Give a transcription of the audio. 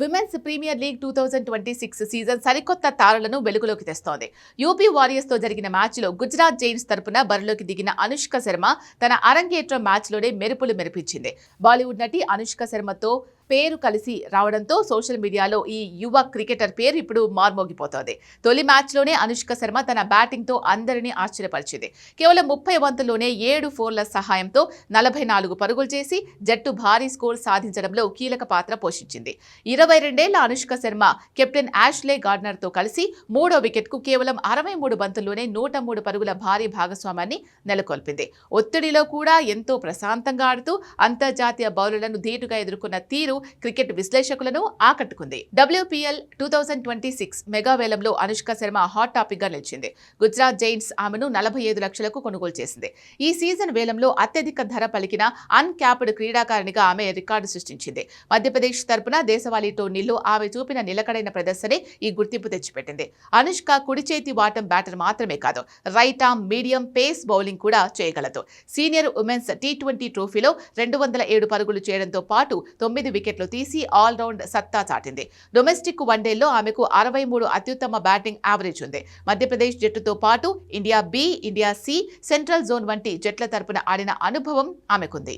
Women's premier league 2026 season సరికొత్త తారలను వెలుగులోకి తెస్తోంది. UP warriors తో జరిగిన మ్యాచ్లో గుజరాత్ జైంట్స్ తరపున బరిలోకి దిగిన అనుష్క శర్మ తన అరంగేట్రం మ్యాచ్లోనే మెరుపులు మెరిపించింది. బాలీవుడ్ నటి అనుష్క శర్మతో పేరు కలిసి రావడంతో సోషల్ మీడియాలో ఈ యువ క్రికెటర్ పేరు ఇప్పుడు మార్మోగిపోతోంది. తొలి మ్యాచ్లోనే అనుష్క శర్మ తన బ్యాటింగ్తో అందరినీ ఆశ్చర్యపరిచింది. కేవలం 30 బంతుల్లోనే 7 ఫోర్ల సహాయంతో 44 పరుగులు చేసి జట్టు భారీ స్కోర్ సాధించడంలో కీలక పాత్ర పోషించింది. 22 ఏళ్ల అనుష్క శర్మ కెప్టెన్ యాష్లే గార్డ్నర్తో కలిసి 3వ వికెట్కు కేవలం 63 బంతుల్లోనే 103 పరుగుల భారీ భాగస్వామ్యాన్ని నెలకొల్పింది. ఒత్తిడిలో కూడా ఎంతో ప్రశాంతంగా ఆడుతూ అంతర్జాతీయ బౌలర్లను ధీటుగా ఎదుర్కొన్న తీరు క్రికెట్ విశ్లేషకులను ఆకట్టుకుంది. WPL 2026 మెగా వేలంలో అనుష్క శర్మ హాట్ టాపిక్ గా నిలిచింది. గుజరాత్ జైంట్స్ ఆమెను 45 లక్షలకు కొనుగోలు చేసింది. ఈ సీజన్ వేలంలో అత్యధిక ధర పలికిన అన్క్యాప్డ్ క్రీడాకారిణిగా ఆమె రికార్డు సృష్టించింది. మధ్యప్రదేశ్ తరపున దేశవాళీ టోర్నీలో ఆమె చూపిన నిలకడైన ప్రదర్శనే ఈ గుర్తింపు తెచ్చిపెట్టింది. అనుష్క కుడి చేతి వాటం బ్యాటర్ మాత్రమే కాదు, right arm medium pace bowling కూడా చేయగలదు. సీనియర్ ఉమెన్స్ T20 ట్రోఫీలో 207 పరుగులు చేయడంతో పాటు 9 వికెట్లు తీసి ఆల్రౌండ్ సత్తా చాటింది. డొమెస్టిక్ వన్డేల్లో ఆమెకు 63 అత్యుత్తమ బ్యాటింగ్ యావరేజ్ ఉంది. మధ్యప్రదేశ్ జట్టుతో పాటు India B, India C, central zone వంటి జట్ల తరపున ఆడిన అనుభవం ఆమెకుంది.